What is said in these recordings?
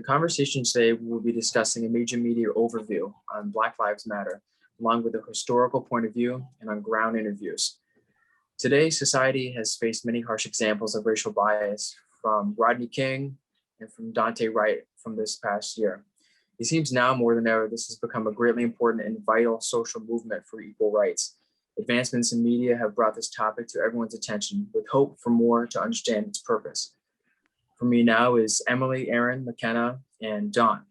the conversation today, we will be discussing a major media overview on Black Lives Matter, along with a historical point of view and on ground interviews. Today, society has faced many harsh examples of racial bias from Rodney King and from Dante Wright from this past year. It seems now more than ever, this has become a greatly important and vital social movement for equal rights. Advancements in media have brought this topic to everyone's attention with hope for more to understand its purpose. For me now is Emily, Aaron, McKenna, and Don.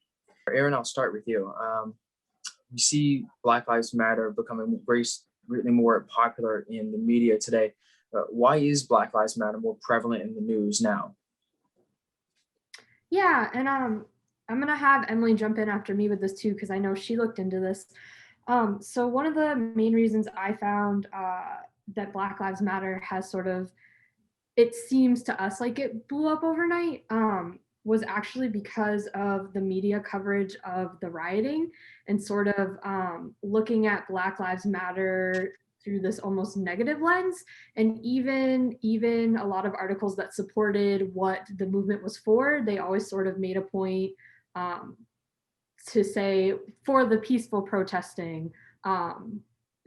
Aaron, I'll start with you. We see Black Lives Matter becoming greatly more popular in the media today. Why is Black Lives Matter more prevalent in the news now? Yeah, and I'm gonna have Emily jump in after me with this too, because I know she looked into this. So one of the main reasons I found that Black Lives Matter has sort of, it seems to us like it blew up overnight, was actually because of the media coverage of the rioting and sort of looking at Black Lives Matter through this almost negative lens. And even a lot of articles that supported what the movement was for, they always sort of made a point to say for the peaceful protesting.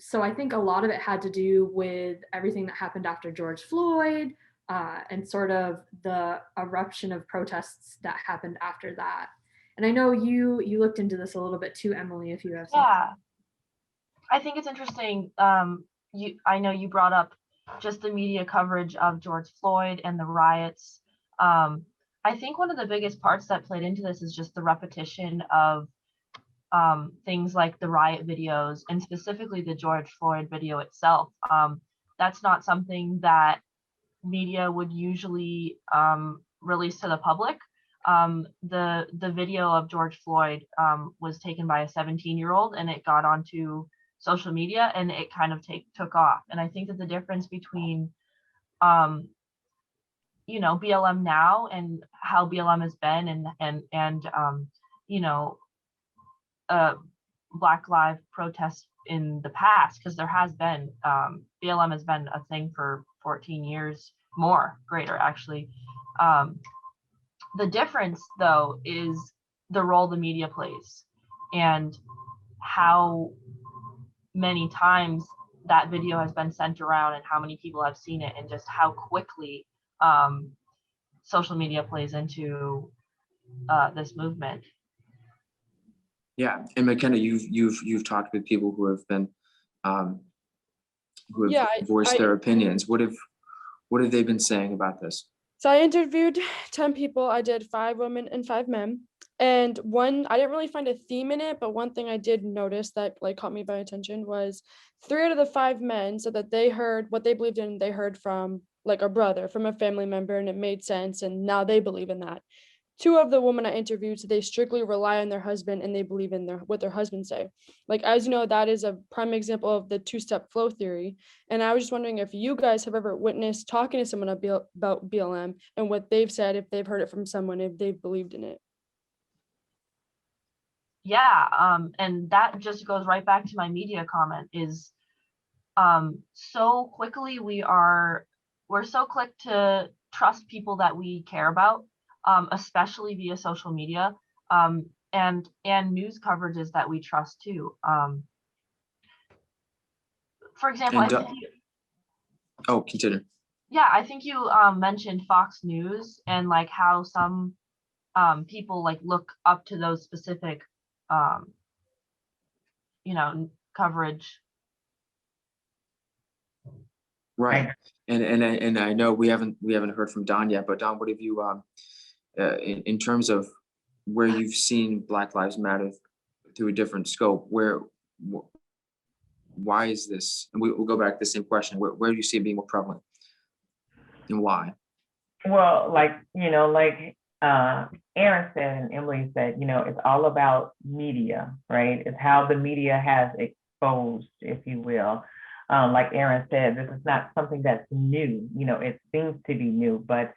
So I think a lot of it had to do with everything that happened after George Floyd, and sort of the eruption of protests that happened after that. And I know you looked into this a little bit too, Emily, if you have something. Yeah, I think it's interesting. I know you brought up just the media coverage of George Floyd and the riots. I think one of the biggest parts that played into this is just the repetition of things like the riot videos and specifically the George Floyd video itself. That's not something that media would usually release to the public. The video of George Floyd was taken by a 17-year-old and it got onto social media and it kind of took off. And I think that the difference between BLM now and how BLM has been and Black Lives protests in the past, because there has been BLM has been a thing for 14 years, greater actually. The difference though is the role the media plays and how many times that video has been sent around and how many people have seen it and just how quickly social media plays into this movement. Yeah, and McKenna, you've talked with people who have been voiced their opinions. What have they been saying about this? So I interviewed 10 people. I did 5 women and 5 men. And I didn't really find a theme in it, but one thing I did notice that caught me by attention was 3 out of the 5 men said that they heard what they believed in. They heard from a brother, from a family member, and it made sense. And now they believe in that. 2 of the women I interviewed said they strictly rely on their husband and they believe in what their husbands say. As you know, that is a prime example of the 2-step flow theory. And I was just wondering if you guys have ever witnessed talking to someone about BLM and what they've said, if they've heard it from someone, if they've believed in it. Yeah, and that just goes right back to my media comment is so quickly we're so quick to trust people that we care about. Especially via social media, and news coverages that we trust too. For example, continue. Yeah, I think you mentioned Fox News and how some people look up to those specific coverage. Right, and I know we haven't heard from Don yet, but Don, what have you in terms of where you've seen Black Lives Matter through a different scope? Why is this? And we'll go back to the same question. Where do you see it being more prevalent, and why? Well, Aaron said and Emily said, it's all about media, right? It's how the media has exposed, if you will. Like Aaron said, this is not something that's new. It seems to be new, but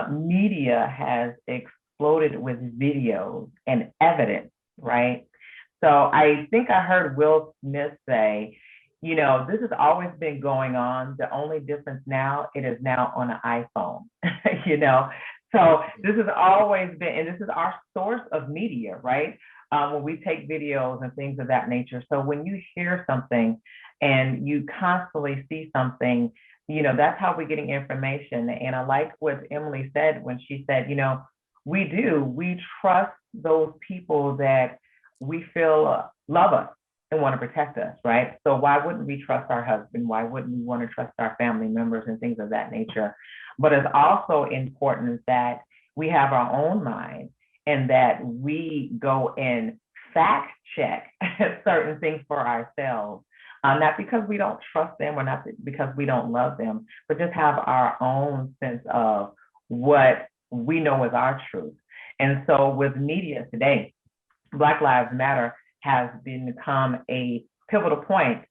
media has exploded with videos and evidence, right? So I think I heard Will Smith say, this has always been going on. The only difference now, it is now on an iPhone, So this has always been, and this is our source of media, right? When we take videos and things of that nature. So when you hear something and you constantly see something, that's how we're getting information. And I like what Emily said when she said, we trust those people that we feel love us and want to protect us, right? So why wouldn't we trust our husband? Why wouldn't we want to trust our family members and things of that nature? But it's also important that we have our own mind and that we go and fact check certain things for ourselves. Not because we don't trust them or not because we don't love them, but just have our own sense of what we know is our truth. And so with media today, Black Lives Matter has become a pivotal point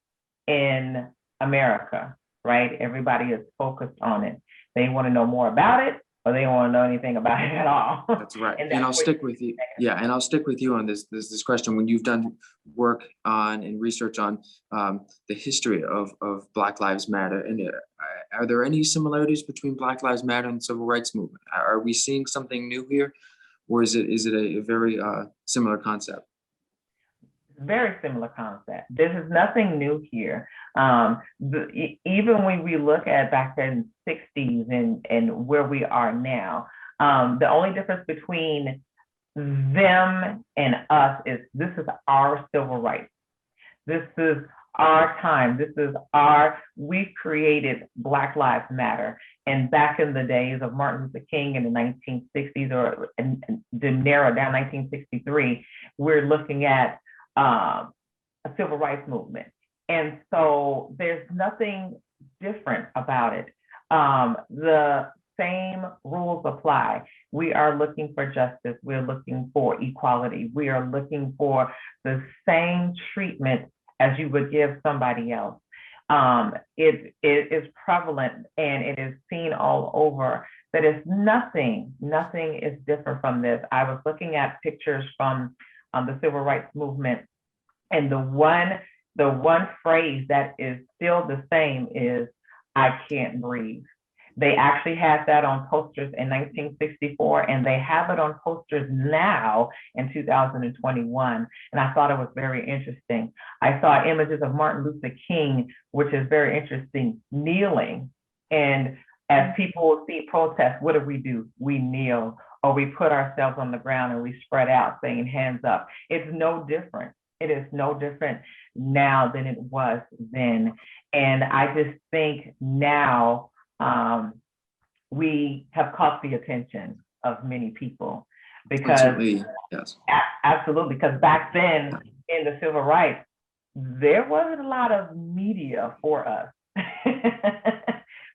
in America, right? Everybody is focused on it. They want to know more about it, or they don't want to know anything about it at all. That's right. And I'll stick with you. Yeah, and I'll stick with you on this question. When you've done work on and research on the history of Black Lives Matter, and are there any similarities between Black Lives Matter and the Civil Rights Movement? Are we seeing something new here, or is it a very similar concept? Very similar concept. This is nothing new here. Even when we look at back in the 60s and where we are now, the only difference between them and us is this is our civil rights. This is our time. We created Black Lives Matter. And back in the days of Martin Luther King in the 1960s, or to narrow down 1963, we're looking at a civil rights movement. And so there's nothing different about it. The same rules apply. We are looking for justice. We're looking for equality. We are looking for the same treatment as you would give somebody else. It is prevalent and it is seen all over. That is nothing is different from this. I was looking at pictures from the civil rights movement, and the one phrase that is still the same is "I can't breathe." They actually had that on posters in 1964, and they have it on posters now in 2021. And I thought it was very interesting. I saw images of Martin Luther King, which is very interesting, kneeling. And as people see protests, what do? We kneel, or we put ourselves on the ground and we spread out saying hands up. It's no different. It is no different now than it was then. And I just think now, we have caught the attention of many people because yes. Absolutely, because back then in the civil rights, there wasn't a lot of media for us.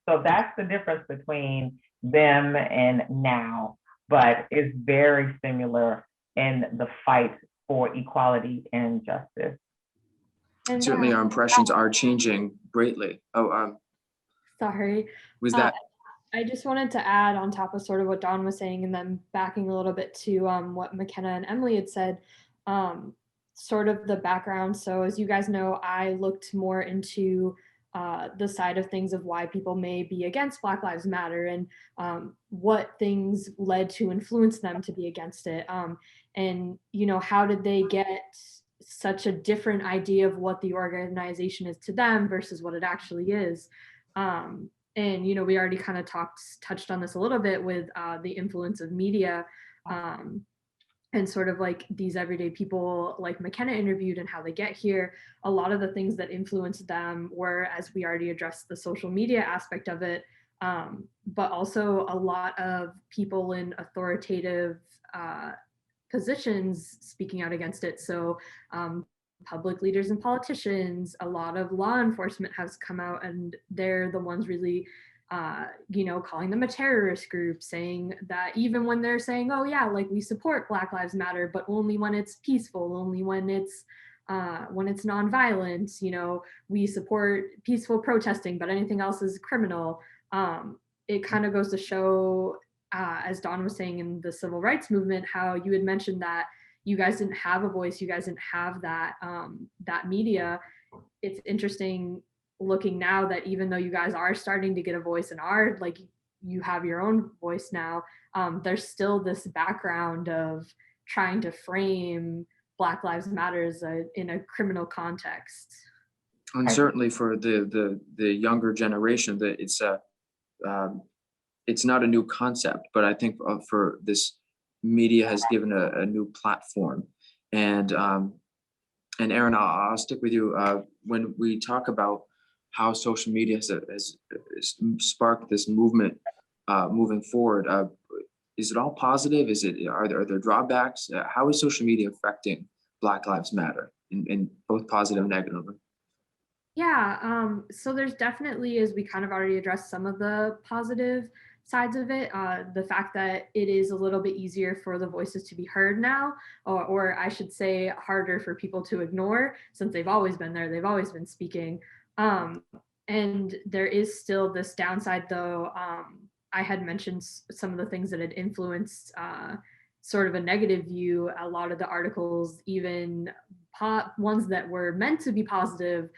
So that's the difference between them and now, but it's very similar in the fight for equality and justice. And, certainly our impressions are changing greatly. Sorry. Was that? I just wanted to add on top of sort of what Dawn was saying, and then backing a little bit to what McKenna and Emily had said, sort of the background. So as you guys know, I looked more into the side of things of why people may be against Black Lives Matter and what things led to influence them to be against it. And, how did they get such a different idea of what the organization is to them versus what it actually is. And, we already kind of touched on this a little bit with the influence of media and sort of like these everyday people like McKenna interviewed and how they get here. A lot of the things that influenced them were, as we already addressed, the social media aspect of it, but also a lot of people in authoritative positions speaking out against it. So public leaders and politicians, a lot of law enforcement has come out and they're the ones really, calling them a terrorist group, saying that even when they're saying, oh yeah, like we support Black Lives Matter, but only when it's peaceful, only when it's nonviolent, we support peaceful protesting, but anything else is criminal. It kind of goes to show, as Dawn was saying in the civil rights movement, how you had mentioned that you guys didn't have a voice, you guys didn't have that media. It's interesting looking now that even though you guys are starting to get a voice and are like you have your own voice now, there's still this background of trying to frame Black Lives Matters in a criminal context. And certainly for the younger generation, that it's not a new concept, but I think for this, media has given a new platform. And Aaron, I'll stick with you. When we talk about how social media has sparked this movement moving forward, is it all positive? Are there drawbacks? How is social media affecting Black Lives Matter in both positive and negative? Yeah, so there's definitely, as we kind of already addressed, some of the positive sides of it. The fact that it is a little bit easier for the voices to be heard now, or I should say harder for people to ignore, since they've always been there, they've always been speaking. And there is still this downside though. I had mentioned some of the things that had influenced sort of a negative view. A lot of the articles, even ones that were meant to be positive,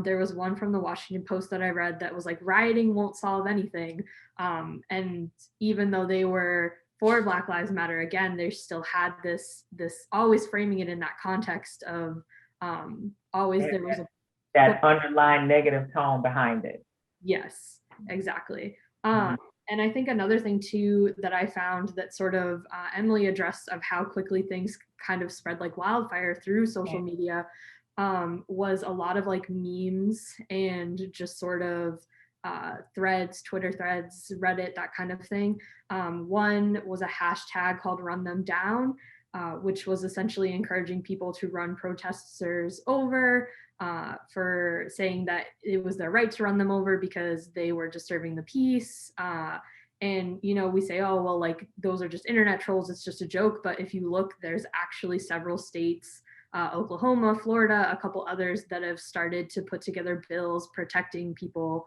there was one from the Washington Post that I read that was like, rioting won't solve anything. And even though they were for Black Lives Matter, again, they still had this always framing it in that context of always there was that underlying negative tone behind it. Yes, exactly. And I think another thing too that I found that sort of Emily addressed of how quickly things kind of spread like wildfire through social media was a lot of like memes and just sort of threads, Twitter threads, Reddit, that kind of thing. One was a hashtag called Run Them Down, which was essentially encouraging people to run protesters over for saying that it was their right to run them over because they were disturbing the peace. And, you know, we say, oh, well, like those are just internet trolls, it's just a joke. But if you look, there's actually several states, Oklahoma, Florida, a couple others that have started to put together bills protecting people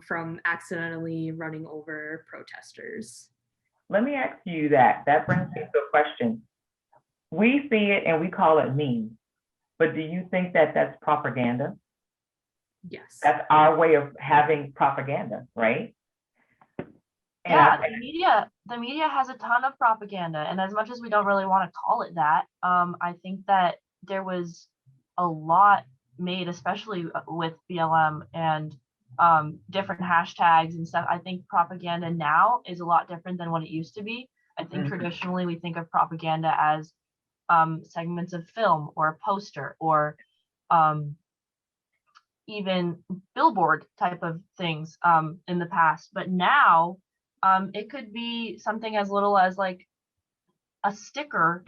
from accidentally running over protesters. Let me ask you that. That brings me to a question. We see it and we call it memes, but do you think that that's propaganda? Yes. That's our way of having propaganda, right? And yeah, the media has a ton of propaganda, and as much as we don't really want to call it that, I think that there was a lot made, especially with BLM and different hashtags and stuff. I think propaganda now is a lot different than what it used to be. I think traditionally we think of propaganda as segments of film or a poster or even billboard type of things in the past. But now it could be something as little as like a sticker,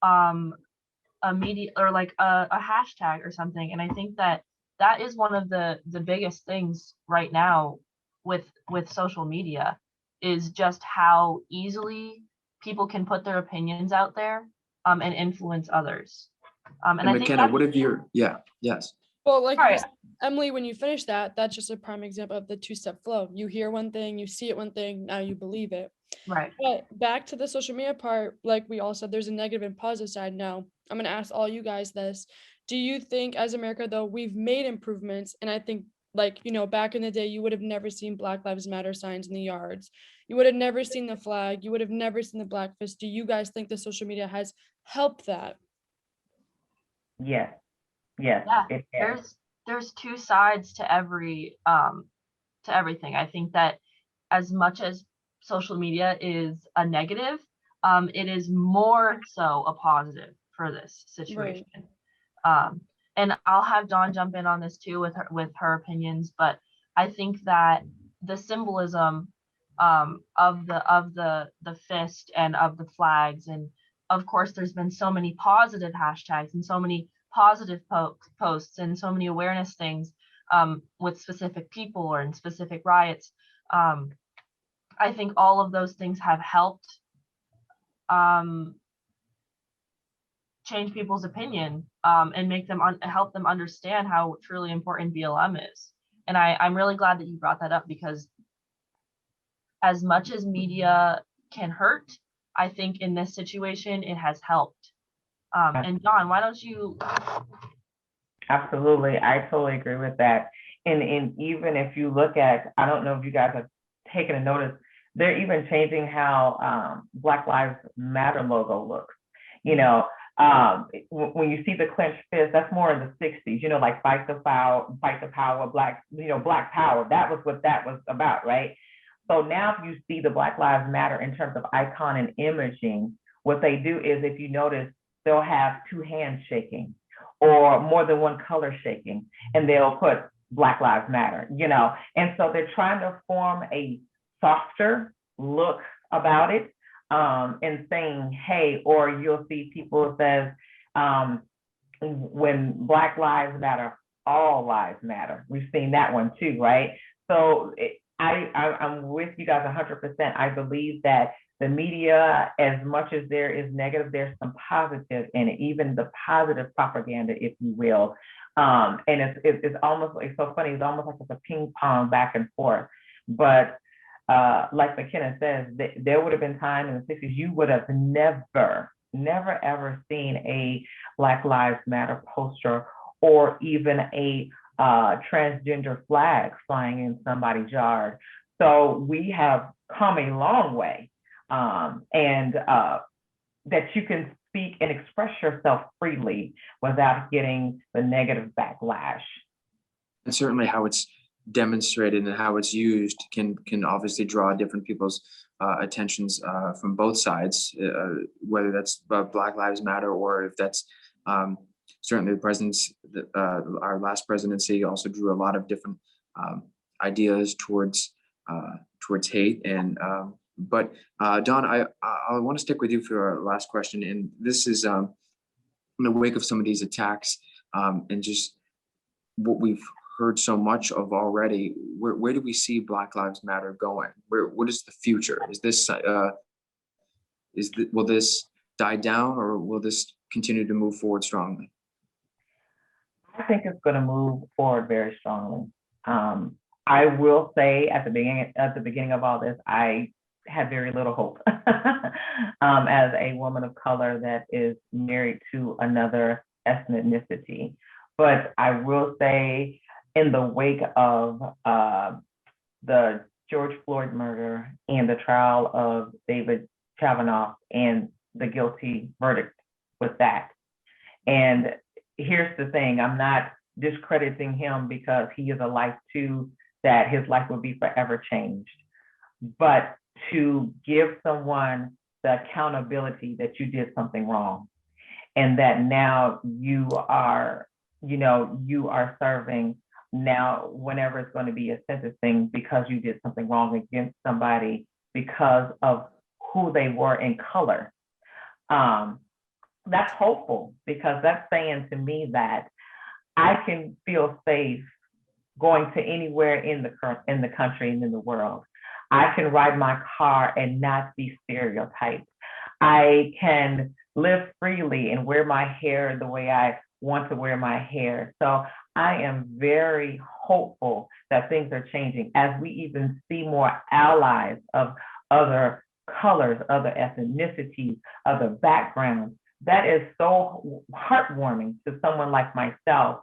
a media, or like a hashtag or something. And I think that that is one of the biggest things right now with social media, is just how easily people can put their opinions out there and influence others. And I McKenna, think what have your, yes. Well, like Sorry. Emily, when you finish that, that's just a prime example of the two-step flow. You hear one thing, you see it one thing, now you believe it. right. But back to the social media part, like we all said, there's a negative and positive side. Now, I'm going to ask all you guys this. Do you think as America, though, we've made improvements? And I think, like, you know, back in the day, you would have never seen Black Lives Matter signs in the yards. You would have never seen the flag. You would have never seen the black fist. Do you guys think the social media has helped that? Yes. Yeah, It has. there's two sides to everything. I think that as much as social media is a negative, it is more so a positive for this situation. And I'll have Dawn jump in on this too with her opinions, but I think that the symbolism of the fist and of the flags, and of course there's been so many positive hashtags and so many positive posts and so many awareness things with specific people or in specific riots. I think all of those things have helped change people's opinion and make them help them understand how truly important BLM is. And I'm really glad that you brought that up, because as much as media can hurt, I think in this situation it has helped. And Dawn, why don't you? Absolutely, I totally agree with that. And even if you look at, I don't know if you guys have taken a notice, they're even changing how Black Lives Matter logo looks. You know, when you see the clenched fist, that's more in the 60s, you know, like fight the power, black, you know, black power. That was what that was about, right? So now if you see the Black Lives Matter in terms of icon and imaging, what they do is, if you notice, they'll have two hands shaking or more than one color shaking, and they'll put Black Lives Matter, you know? And so they're trying to form a softer look about it, and saying, hey, or you'll see people says, when Black Lives Matter, all lives matter. We've seen that one too, right? So I'm with you guys 100%. I believe that the media, as much as there is negative, there's some positive in it, even the positive propaganda, if you will. And it's almost like, so funny, it's almost like it's a ping pong back and forth. But like McKenna says, there would have been time in the 60s, you would have never ever seen a Black Lives Matter poster or even a transgender flag flying in somebody's yard. So we have come a long way, and that you can speak and express yourself freely without getting the negative backlash. And certainly how it's demonstrated and how it's used can obviously draw different people's attentions from both sides, whether that's Black Lives Matter or if that's certainly the president's, our last presidency also drew a lot of different ideas towards hate. And but Dawn, I want to stick with you for our last question, and this is in the wake of some of these attacks and just what we've heard so much of already. Where do we see Black Lives Matter going? What is the future? Is this will this die down, or will this continue to move forward strongly? I think it's going to move forward very strongly. I will say at the beginning of all this, I had very little hope as a woman of color that is married to another ethnicity. But I will say, in the wake of the George Floyd murder and the trial of David Kavanaugh and the guilty verdict with that, and here's the thing, I'm not discrediting him because he is a life too, that his life will be forever changed. But to give someone the accountability that you did something wrong, and that now you are serving now whenever it's going to be a sentencing because you did something wrong against somebody because of who they were in color. That's hopeful, because that's saying to me that I can feel safe going to anywhere in the country and in the world. I can ride my car and not be stereotyped. I can live freely and wear my hair the way I want to wear my hair. So I am very hopeful that things are changing as we even see more allies of other colors, other ethnicities, other backgrounds. That is so heartwarming to someone like myself,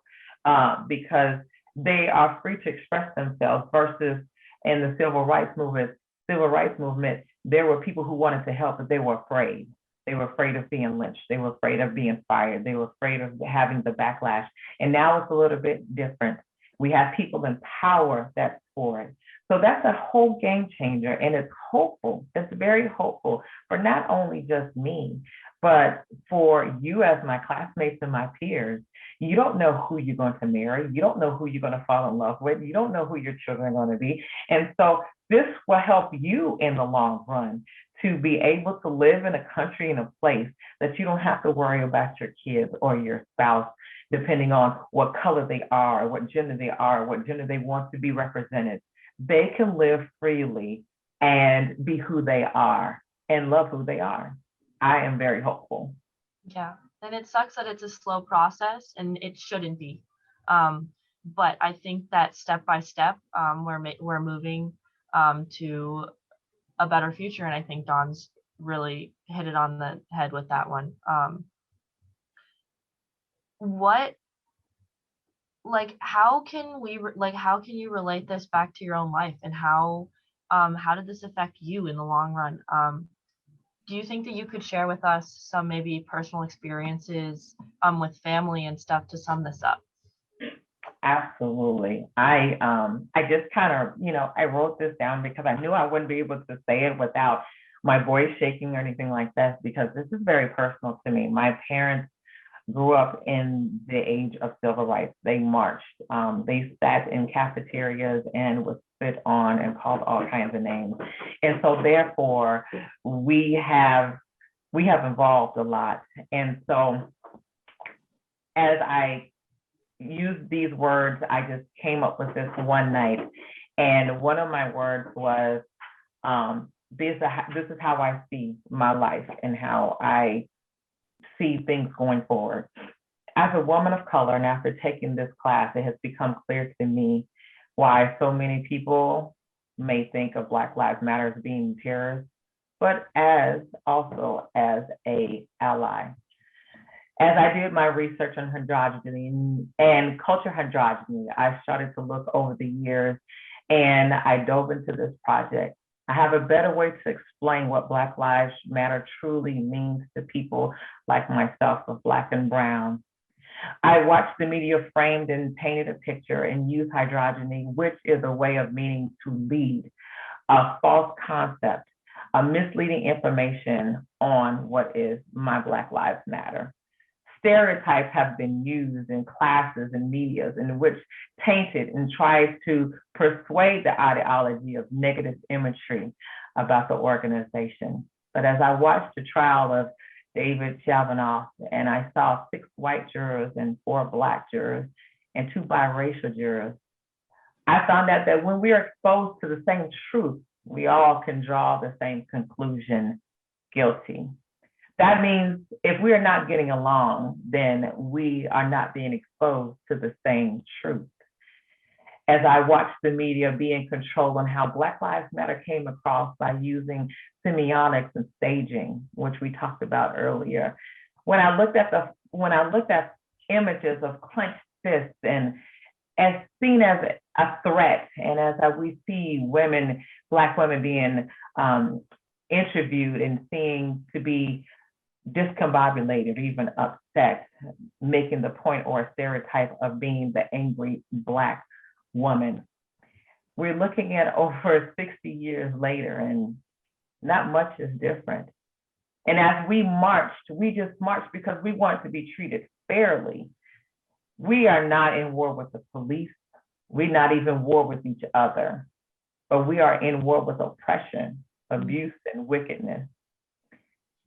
because they are free to express themselves, versus in the civil rights movement, there were people who wanted to help, but they were afraid. They were afraid of being lynched. They were afraid of being fired. They were afraid of having the backlash. And now it's a little bit different. We have people in power that's for it. So that's a whole game changer, and it's hopeful. It's very hopeful for not only just me, but for you as my classmates and my peers. You don't know who you're going to marry. You don't know who you're going to fall in love with. You don't know who your children are going to be. And so this will help you in the long run to be able to live in a country, in a place that you don't have to worry about your kids or your spouse, depending on what color they are, what gender they are, what gender they want to be represented. They can live freely and be who they are and love who they are. I am very hopeful. Yeah, and it sucks that it's a slow process, and it shouldn't be. But I think that step by step, we're moving to a better future, and I think Dawn's really hit it on the head with that one. How can you relate this back to your own life, and how How did this affect you in the long run? Do you think that you could share with us some maybe personal experiences with family and stuff to sum this up? Absolutely. I just kind of, I wrote this down because I knew I wouldn't be able to say it without my voice shaking or anything like that, because this is very personal to me. My parents grew up in the age of civil rights. They marched. They sat in cafeterias and was spit on and called all kinds of names. And so therefore we have evolved a lot. And so as I used these words, I just came up with this one night. And one of my words was, this is how I see my life and how I see things going forward. As a woman of color, and after taking this class, it has become clear to me why so many people may think of Black Lives Matter as being terrorists, but also as a ally. As I did my research on androgyny and culture androgyny, I started to look over the years and I dove into this project. I have a better way to explain what Black Lives Matter truly means to people like myself of Black and brown. I watched the media framed and painted a picture and used androgyny, which is a way of meaning to lead, a false concept, a misleading information on what is my Black Lives Matter. Stereotypes have been used in classes and medias in which tainted and tries to persuade the ideology of negative imagery about the organization. But as I watched the trial of David Chavanoff, and I saw 6 white jurors and 4 Black jurors and 2 biracial jurors, I found out that when we are exposed to the same truth, we all can draw the same conclusion: guilty. That means if we are not getting along, then we are not being exposed to the same truth. As I watched the media be in control on how Black Lives Matter came across by using semiotics and staging, which we talked about earlier, when I looked at images of clenched fists and as seen as a threat, and as we see Black women being interviewed and seen to be discombobulated or even upset, making the point or a stereotype of being the angry Black woman. We're looking at over 60 years later and not much is different. And as we just marched because we want to be treated fairly. We are not in war with the police. We're not even war with each other, but we are in war with oppression, abuse, and wickedness.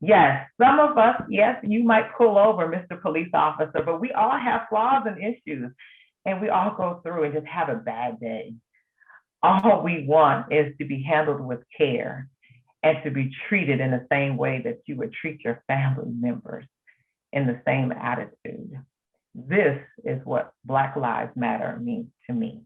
Yes, some of us, yes, you might pull over, Mr. Police Officer, but we all have flaws and issues, and we all go through and just have a bad day. All we want is to be handled with care and to be treated in the same way that you would treat your family members, in the same attitude. This is what Black Lives Matter means to me.